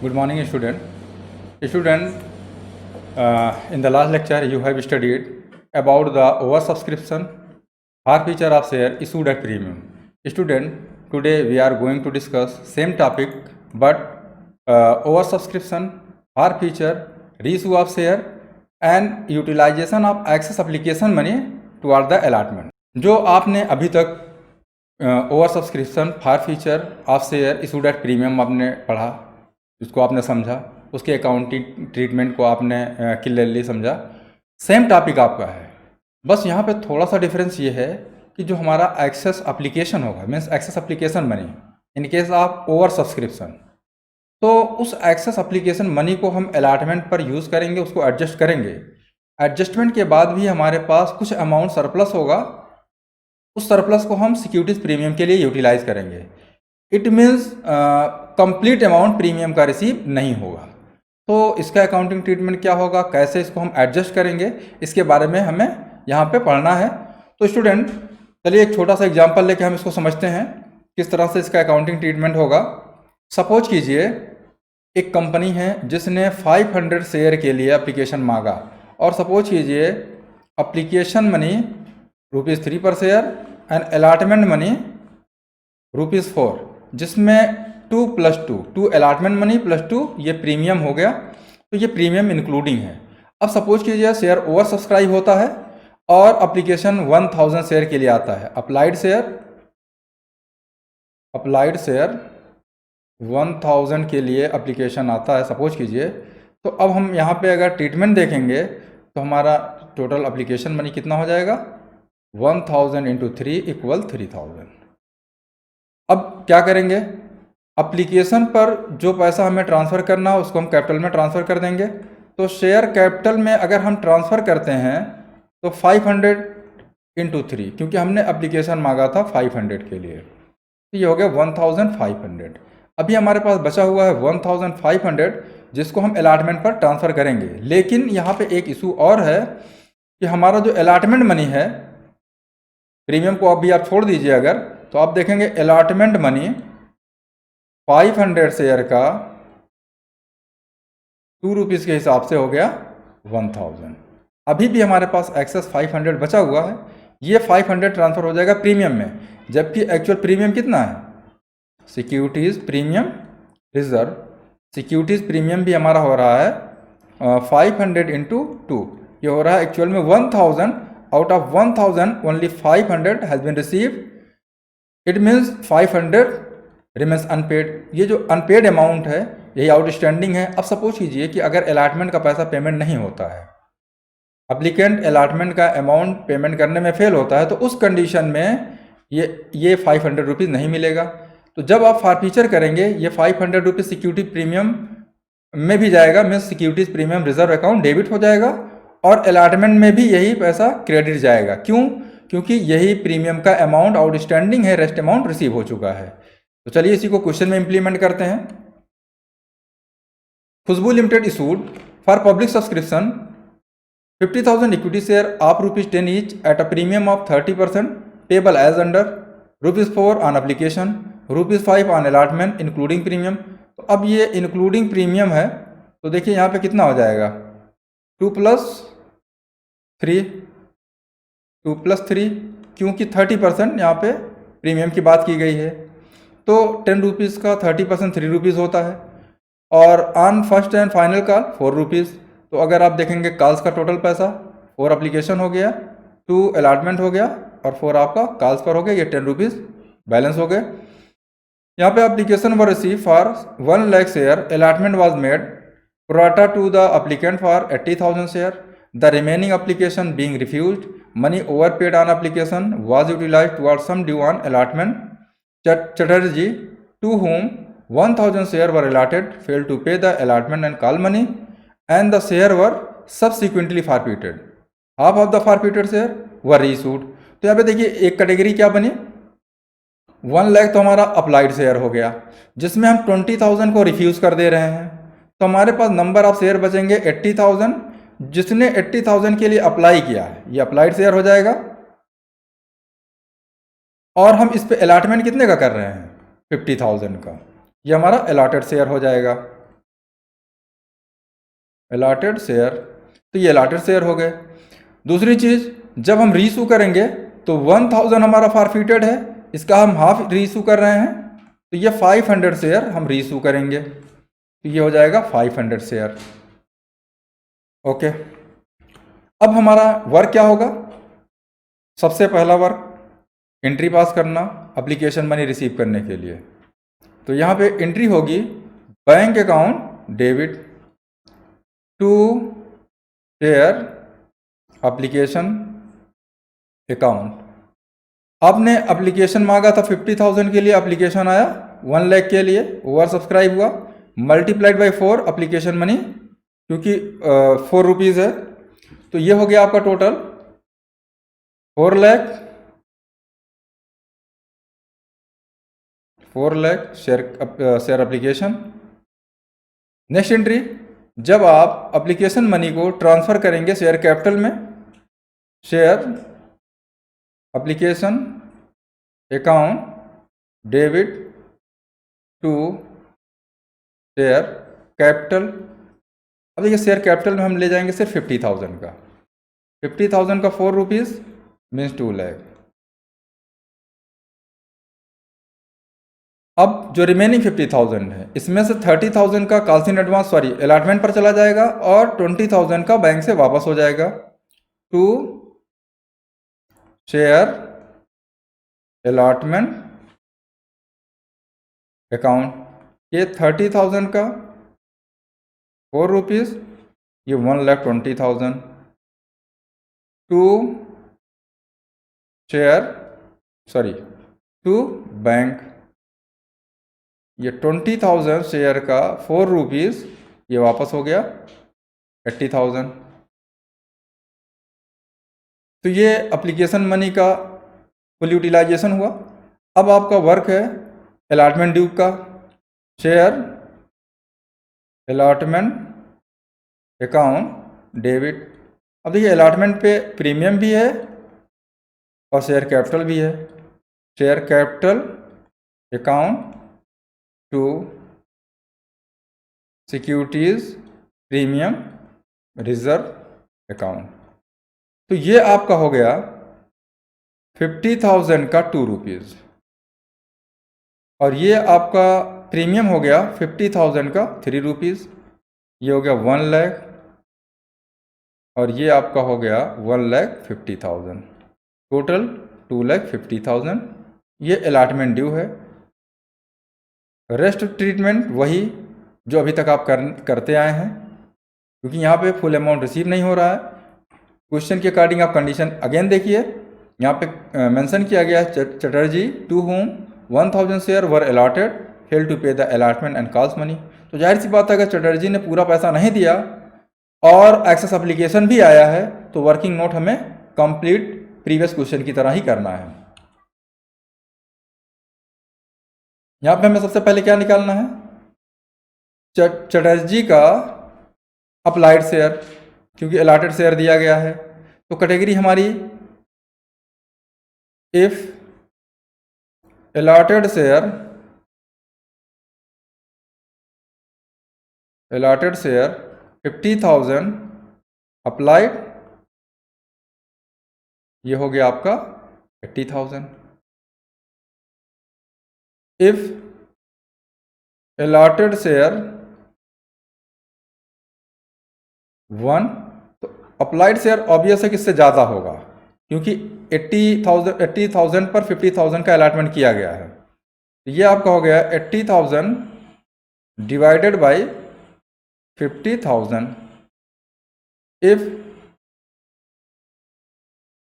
Good morning, student. Student, in the last lecture, you have studied about the oversubscription for feature of share issued at premium. Student, today we are going to discuss same topic, but oversubscription for feature, reissue of share, and utilization of excess application money toward the allotment. जो आपने अभी तक over subscription for feature of share issued at premium आपने पढ़ा, उसको आपने समझा, उसके अकाउंटिंग ट्रीटमेंट को आपने क्लियरली समझा। सेम टॉपिक आपका है, बस यहाँ पे थोड़ा सा डिफरेंस ये है कि जो हमारा एक्सेस एप्लीकेशन होगा, means excess application money in case of over subscription, तो उस एक्सेस एप्लीकेशन मनी को हम अलॉटमेंट पर यूज़ करेंगे, उसको एडजस्ट करेंगे। एडजस्टमेंट के बाद भी हमारे पास कुछ अमाउंट सरप्लस होगा, उस सरप्लस को हम सिक्योरिटीज प्रीमियम के लिए यूटिलाइज करेंगे। It means complete amount premium का रिसीव नहीं होगा। तो इसका अकाउंटिंग ट्रीटमेंट क्या होगा, कैसे इसको हम एडजस्ट करेंगे, इसके बारे में हमें यहाँ पे पढ़ना है। तो स्टूडेंट, चलिए एक छोटा सा एग्जांपल लेके हम इसको समझते हैं किस तरह से इसका अकाउंटिंग ट्रीटमेंट होगा। सपोज कीजिए एक कंपनी है जिसने 500 शेयर के लिए एप्लीकेशन मांगा, और सपोज कीजिए एप्लीकेशन मनी ₹3 पर शेयर एंड अलॉटमेंट मनी ₹4, जिसमें 2 + 2 अलॉटमेंट मनी +2 ये प्रीमियम हो गया। तो ये प्रीमियम इंक्लूडिंग है। अब सपोज कीजिए शेयर ओवर सब्सक्राइब होता है और एप्लीकेशन 1000 शेयर के लिए आता है। अप्लाइड शेयर 1000 के लिए एप्लीकेशन आता है सपोज कीजिए। तो अब हम यहाँ पे अगर ट्रीटमेंट देखेंगे तो हमारा टोटल एप्लीकेशन मनी कितना हो जाएगा, 1000 × 3 = 3000। अब क्या करेंगे, एप्लीकेशन पर जो पैसा हमें ट्रांसफ़र करना है उसको हम कैपिटल में ट्रांसफ़र कर देंगे। तो शेयर कैपिटल में अगर हम ट्रांसफ़र करते हैं तो 500 × 3, क्योंकि हमने एप्लीकेशन मांगा था 500 के लिए, तो ये हो गया 1500। अभी हमारे पास बचा हुआ है 1500, जिसको हम अलॉटमेंट पर ट्रांसफ़र करेंगे। लेकिन यहाँ पे एक इशू और है कि हमारा जो अलॉटमेंट मनी है, प्रीमियम को अभी आप छोड़ दीजिए अगर, तो आप देखेंगे अलॉटमेंट मनी 500 शेयर का ₹2 के हिसाब से हो गया 1000। अभी भी हमारे पास एक्सेस 500 बचा हुआ है, ये 500 ट्रांसफ़र हो जाएगा प्रीमियम में, जबकि एक्चुअल प्रीमियम कितना है, securities premium reserve. Securities premium भी हमारा हो रहा है 500 × 2, ये हो रहा है एक्चुअल में 1000। Out of 1000 only 500 has been received, it means 500 remains unpaid. ये जो अनपेड अमाउंट है यही आउटस्टैंडिंग है। अब सपोज कीजिए कि अगर अलॉटमेंट का पैसा पेमेंट नहीं होता है, एप्लीकेंट अलॉटमेंट का अमाउंट पेमेंट करने में फेल होता है, तो उस कंडीशन में ये 500 रुपीज़ नहीं मिलेगा। तो जब आप फॉरफीचर करेंगे ये 500 रुपीज़ सिक्योरिटी प्रीमियम में भी जाएगा, means securities premium reserve account debit हो जाएगा, और अलॉटमेंट में भी यही पैसा क्रेडिट जाएगा। क्यों? क्योंकि यही प्रीमियम का अमाउंट आउटस्टैंडिंग है, रेस्ट अमाउंट रिसीव हो चुका है। तो चलिए इसी को क्वेश्चन में इंप्लीमेंट करते हैं। Khushboo limited issued for public subscription 50,000 equity share of ₹10 each at a premium of 30% payable as under ₹4 on application, ₹5 on allotment including premium. तो अब ये इंक्लूडिंग प्रीमियम है, तो देखिए यहाँ पे कितना हो जाएगा, 2 + 3, क्योंकि 30% यहाँ पे प्रीमियम की बात की गई है। तो ₹10 का 30% ₹3 होता है, और on first and final call ₹4। तो अगर आप देखेंगे कॉल्स का टोटल पैसा 4 एप्लीकेशन हो गया, 2 अलॉटमेंट हो गया, और 4 आपका कॉल्स पर हो गया, ये ₹10 बैलेंस हो गए। यहाँ पे application were receive for 1 lakh share, allotment was made pro rata to the applicant for 80,000 share, the remaining application being refused, money overpaid on application was utilised towards sum due on allotment, Chatterjee, to whom 1000 shares were allotted, failed to pay the allotment and call money, and the shares were subsequently forfeited. Half of the forfeited shares were reissued. तो यहाँ पे देखिए एक category क्या बनी, 1 लाख तो हमारा applied share हो गया, जिसमें हम 20,000 को रिफ्यूज़ कर दे रहे हैं। तो हमारे पास नंबर ऑफ शेयर बचेंगे 80,000, जिसने 80,000 के लिए अप्लाई किया है ये अप्लाइड शेयर हो जाएगा, और हम इस पे अलॉटमेंट कितने का कर रहे हैं, 50,000 का, ये हमारा अलॉटेड शेयर हो जाएगा। अलॉटेड शेयर, तो ये अलॉटेड शेयर हो गए। दूसरी चीज़, जब हम रीइशू करेंगे तो 1000 हमारा फॉरफिटेड है, इसका हम हाफ रीइशू कर रहे हैं, तो ये 500 शेयर हम रीइशू करेंगे, तो ये हो जाएगा 500 शेयर। ओके, अब हमारा वर्क क्या होगा? सबसे पहला वर्क एंट्री पास करना एप्लीकेशन मनी रिसीव करने के लिए। तो यहाँ पे एंट्री होगी bank account debit to share application account. आपने एप्लीकेशन मांगा था 50,000 के लिए, एप्लीकेशन आया 1 लाख के लिए, ओवर सब्सक्राइब हुआ, मल्टीप्लाइड बाई 4 एप्लीकेशन मनी, क्योंकि 4 रुपीज़ है, तो ये हो गया आपका total 4 lakh share application. Next entry, जब आप एप्लीकेशन मनी को ट्रांसफ़र करेंगे शेयर कैपिटल में, share application account debit to share capital. अब देखिए शेयर कैपिटल में हम ले जाएंगे सिर्फ 50,000 का, 50,000 का 4 रुपीज़ मीन्स 2 लाख। अब जो रिमेनिंग 50,000 है, इसमें से 30,000 का कॉल्स इन एडवांस अलॉटमेंट पर चला जाएगा और 20,000 का बैंक से वापस हो जाएगा टू शेयर अलॉटमेंट अकाउंट। ये 30,000 का 4 रुपीज़, ये 1,20,000 टू टू बैंक। ये 20,000 शेयर का 4 रुपीज़, ये वापस हो गया 80,000। तो ये एप्लीकेशन मनी का फुल यूटिलाइजेशन हुआ। अब आपका वर्क है अलॉटमेंट ड्यू का, शेयर अलॉटमेंट अकाउंट डेबिट। अब देखिए अलॉटमेंट पे प्रीमियम भी है और शेयर कैपिटल भी है। Share capital account to securities premium reserve account. तो ये आपका हो गया 50,000 का 2 रुपीज़, और ये आपका प्रीमियम हो गया 50,000 का 3 रुपीज़, ये हो गया 1 लाख, और ये आपका हो गया 1,50,000, टोटल 2,50,000। ये अलॉटमेंट ड्यू है। रेस्ट ट्रीटमेंट वही जो अभी तक आप करते आए हैं, क्योंकि यहाँ पे फुल अमाउंट रिसीव नहीं हो रहा है। क्वेश्चन के अकॉर्डिंग आप कंडीशन अगेन देखिए, यहाँ पे मेंशन किया गया है Chatterjee to whom 1,000 share were allotted fail to pay the allotment and calls money. तो जाहिर सी बात है अगर चटर्जी ने पूरा पैसा नहीं दिया और एक्सेस एप्लीकेशन भी आया है तो वर्किंग नोट हमें कंप्लीट प्रीवियस क्वेश्चन की तरह ही करना है। यहाँ पे हमें सबसे पहले क्या निकालना है? चटर्जी का अप्लाइड शेयर, क्योंकि अलॉटेड शेयर दिया गया है, तो कैटेगरी हमारी इफ allotted share 50,000 अप्लाइड, ये हो गया आपका 80,000। इफ allotted share 1, तो अप्लाइड शेयर ऑब्वियस है किससे ज़्यादा होगा, क्योंकि 80,000 पर 50,000 का अलॉटमेंट किया गया है। ये आपका हो गया 80,000 divided by 50,000। If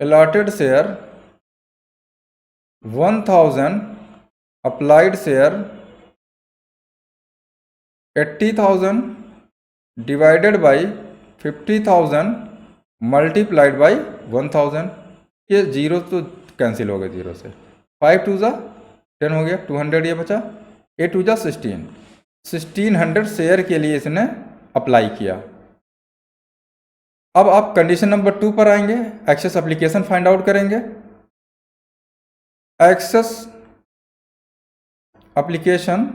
allotted share 1,000 applied share 80,000 divided by 50,000 multiplied by 1,000। ये जीरो तो कैंसिल हो गए, जीरो से 5 टू ज़ा 10 हो गया, 200 ये बचा, 8 टू ज़ा 1600 शेयर के लिए इसने अप्लाई किया। अब आप कंडीशन नंबर 2 पर आएंगे, एक्सेस एप्लीकेशन फाइंड आउट करेंगे। एक्सेस एप्लीकेशन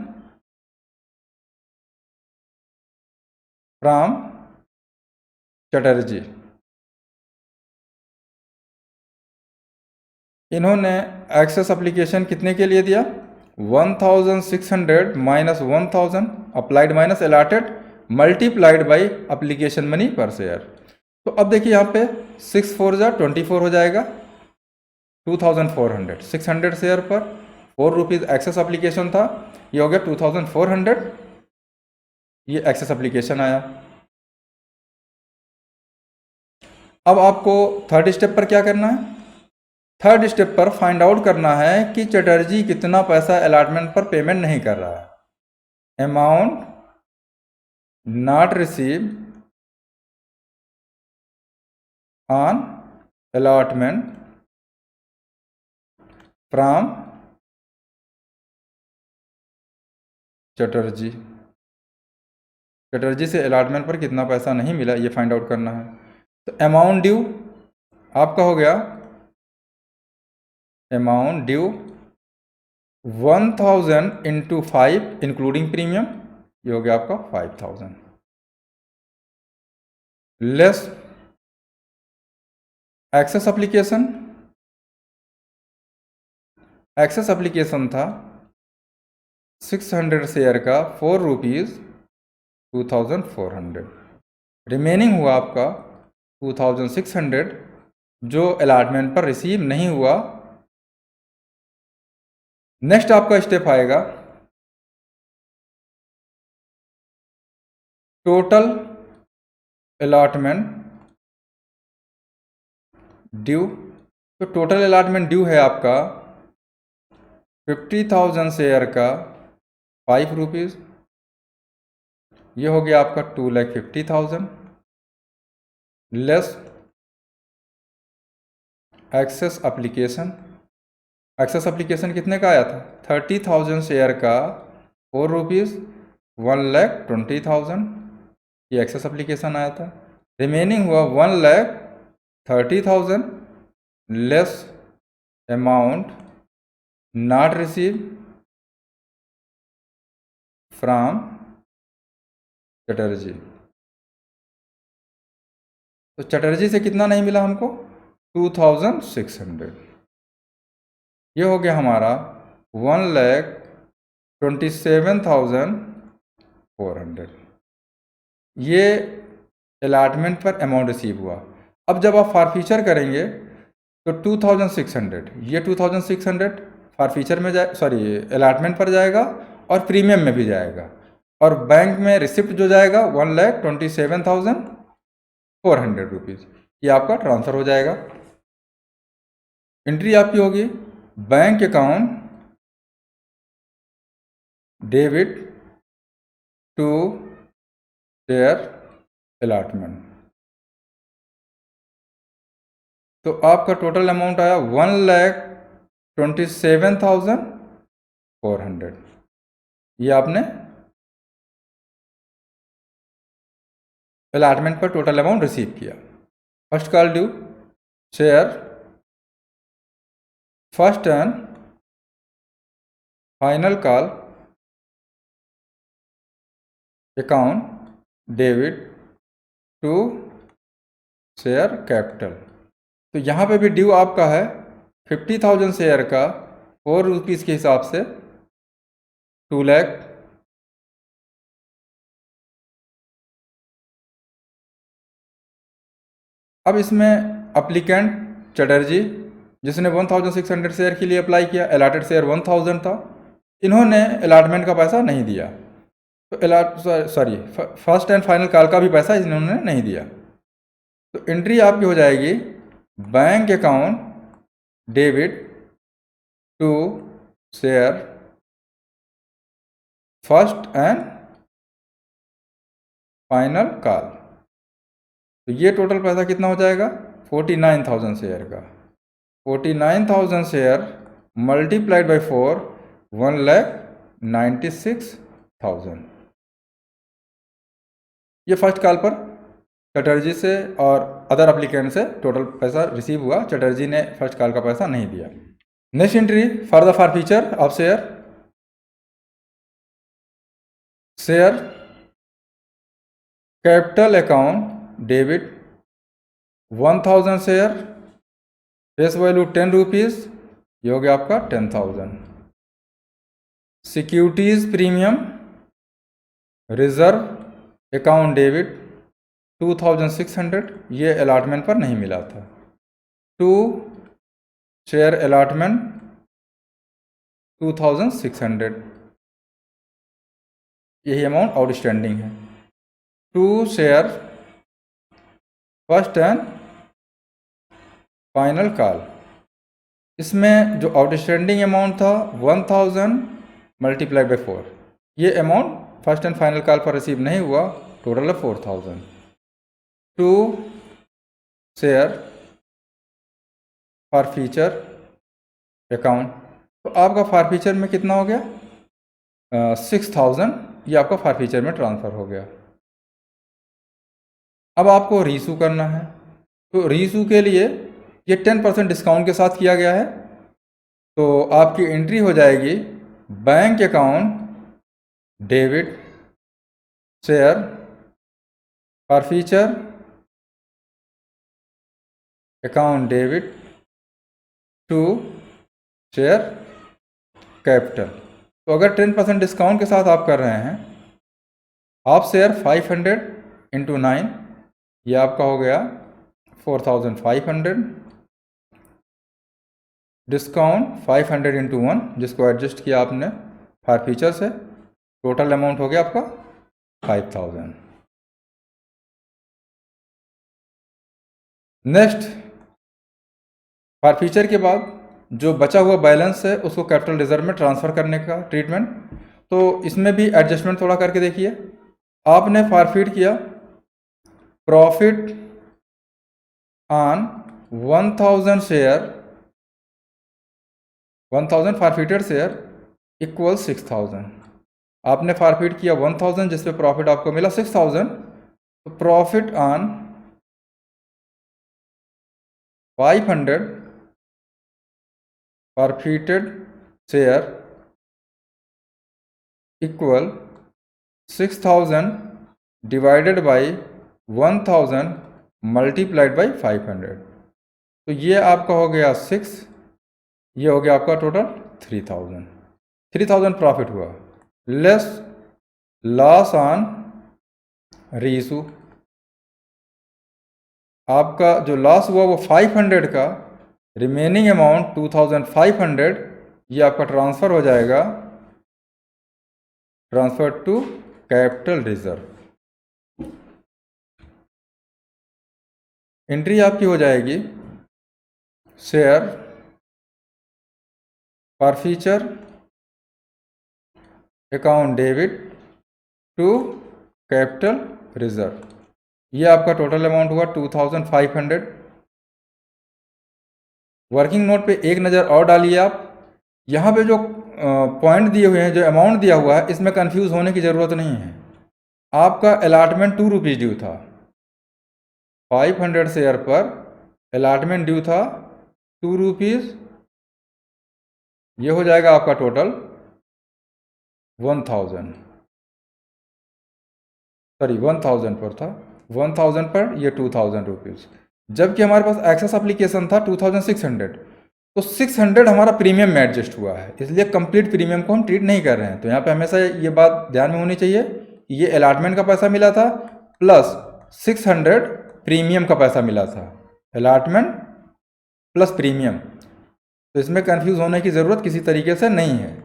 फ्रॉम चटर्जी, इन्होंने एक्सेस एप्लीकेशन कितने के लिए दिया? 1600 minus 1000 applied minus allotted multiplied by application money पर शेयर। तो अब देखिए यहाँ पे 6 4 जा 24 हो जाएगा, 2400, 600 शेयर पर 4 रुपीज़ एक्सेस एप्लीकेशन था, ये हो गया 2400, ये एक्सेस एप्लीकेशन आया। अब आपको थर्ड स्टेप पर क्या करना है? थर्ड स्टेप पर फाइंड आउट करना है कि चटर्जी कितना पैसा अलॉटमेंट पर पेमेंट नहीं कर रहा है। Amount not receive on allotment from Chatterjee, Chatterjee से अलॉटमेंट पर कितना पैसा नहीं मिला ये फाइंड आउट करना है। तो अमाउंट ड्यू आपका हो गया, amount due 1000 into 5 including premium, ये हो गया आपका 5000, less excess application, excess application था 600 शेयर का 4 रुपीज़ 2400, रिमेनिंग हुआ आपका 2600 जो अलॉटमेंट पर रिसीव नहीं हुआ। नेक्स्ट आपका स्टेप आएगा टोटल अलॉटमेंट ड्यू। तो टोटल अलॉटमेंट ड्यू है आपका 50,000 शेयर का 5 रुपीज़, ये हो गया आपका 2,50,000, less excess application, excess application कितने का आया था? 30,000 शेयर का 4 रुपीज़ 1,20,000, ये एक्सेस एप्लीकेशन आया था। रिमेनिंग हुआ 1,30,000 less amount not receive from Chatterjee. तो चटर्जी से कितना नहीं मिला हमको? 2,600, ये हो गया हमारा 1,27,400, ये अलॉटमेंट पर अमाउंट रिसीव हुआ। अब जब आप फॉरफीचर करेंगे तो 2,600, ये 2,600 फॉरफीचर में जाए, सॉरी अलॉटमेंट पर जाएगा और प्रीमियम में भी जाएगा, और बैंक में रिसिप्ट जो जाएगा 1,27,400 रुपीज़, ये आपका ट्रांसफ़र हो जाएगा। एंट्री आपकी होगी bank account debit to share allotment. तो आपका टोटल अमाउंट आया 1,27,400, ये आपने अलॉटमेंट पर टोटल अमाउंट रिसीव किया। First call due share first and final call account debit to share capital. तो यहाँ पे भी ड्यू आपका है 50,000 शेयर का 4 रुपीज़ के हिसाब से 2 लाख, अब इसमें अप्लीकेंट चटर्जी जिसने 1,600 शेयर के लिए अप्लाई किया, अलॉटेड शेयर 1,000 था, इन्होंने अलॉटमेंट का पैसा नहीं दिया, तो फर्स्ट एंड फाइनल कॉल का भी पैसा इन्होंने नहीं दिया। तो एंट्री आपकी हो जाएगी bank account debit to share first and final call. तो ये टोटल पैसा कितना हो जाएगा? 49,000 शेयर का, 49,000 शेयर मल्टीप्लाइड बाई 4, 1,96,000। ये फर्स्ट कॉल पर चटर्जी से और अदर एप्लीकेंट से टोटल पैसा रिसीव हुआ, चटर्जी ने फर्स्ट कॉल का पैसा नहीं दिया। Next entry further for feature of share capital account debit 1000 share, face value 10 rupees, ये हो गया आपका 10,000। Securities premium reserve account debit 2600, ये अलॉटमेंट पर नहीं मिला था। 2 शेयर अलॉटमेंट 2600, यही अमाउंट आउटस्टैंडिंग है। 2 share first and final call, इसमें जो आउटस्टैंडिंग अमाउंट था 1000 मल्टीप्लाई बाई 4, ये amount first and final call पर रिसीव नहीं हुआ, टोटल है 4000। 2 शेयर फॉर फ्यूचर अकाउंट, तो आपका फॉर फ्यूचर में कितना हो गया 6000, ये आपका फॉर फ्यूचर में ट्रांसफ़र हो गया। अब आपको रीइशू करना है, तो रीइशू के लिए ये 10% डिस्काउंट के साथ किया गया है, तो आपकी एंट्री हो जाएगी bank account debit share for future account debit to share capital. तो अगर 10% डिस्काउंट के साथ आप कर रहे हैं, हाफ शेयर 500 इंटू 9, ये आपका हो गया 4500, डिस्काउंट 500 इंटू 1, जिसको एडजस्ट किया आपने फॉर फ्यूचर से, टोटल अमाउंट हो गया आपका 5000। नेक्स्ट, फॉर फ्यूचर के बाद जो बचा हुआ बैलेंस है उसको कैपिटल रिजर्व में ट्रांसफ़र करने का ट्रीटमेंट, तो इसमें भी एडजस्टमेंट थोड़ा करके देखिए। आपने फॉरफिट किया profit on 1000 share, 1000 forfeited share equal 6000। आपने फॉरफिट किया 1000 जिस पे प्रॉफिट आपको मिला 6000, तो profit on 500 forfeited share equal 6000 divided by 1000 multiplied by 500, तो ये आपका हो गया 6, ये हो गया आपका टोटल 3000 प्रॉफिट हुआ, लेस लॉस ऑन रीइशू। आपका जो लॉस हुआ वो 500 का, रिमेनिंग अमाउंट 2500 ये आपका ट्रांसफ़र हो जाएगा, transfer to capital reserve. Entry आपकी हो जाएगी share for future account debit to capital reserve, ये आपका टोटल अमाउंट हुआ 2500। वर्किंग नोट पे एक नज़र और डालिए आप, यहाँ पे जो पॉइंट दिए हुए हैं, जो अमाउंट दिया हुआ है, इसमें कंफ्यूज होने की ज़रूरत नहीं है। आपका अलॉटमेंट 2 रुपीज़ ड्यू था, 500 शेयर पर अलॉटमेंट ड्यू था 2 रुपीज़, ये हो जाएगा आपका टोटल 1000, सॉरी 1000 पर था, 1000 पर ये 2000 रुपीज़, जबकि हमारे पास एक्सेस एप्लीकेशन था 2600, तो 600 हमारा प्रीमियम में एडजस्ट हुआ है, इसलिए कंप्लीट प्रीमियम को हम ट्रीट नहीं कर रहे हैं। तो यहाँ पे हमेशा ये बात ध्यान में होनी चाहिए, ये अलॉटमेंट का पैसा मिला था प्लस 600 प्रीमियम का पैसा मिला था, अलॉटमेंट प्लस प्रीमियम, तो इसमें कंफ्यूज होने की ज़रूरत किसी तरीके से नहीं है।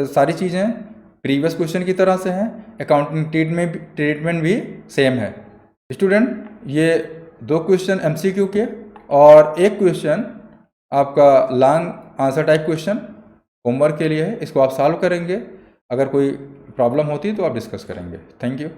सारी चीज़ें प्रीवियस क्वेश्चन की तरह से हैं, अकाउंटिंग ट्रीटमेंट भी सेम है। स्टूडेंट, ये 2 क्वेश्चन MCQ के और 1 क्वेश्चन आपका long answer type question homework के लिए है, इसको आप सॉल्व करेंगे। अगर कोई प्रॉब्लम होती तो आप डिस्कस करेंगे। Thank you.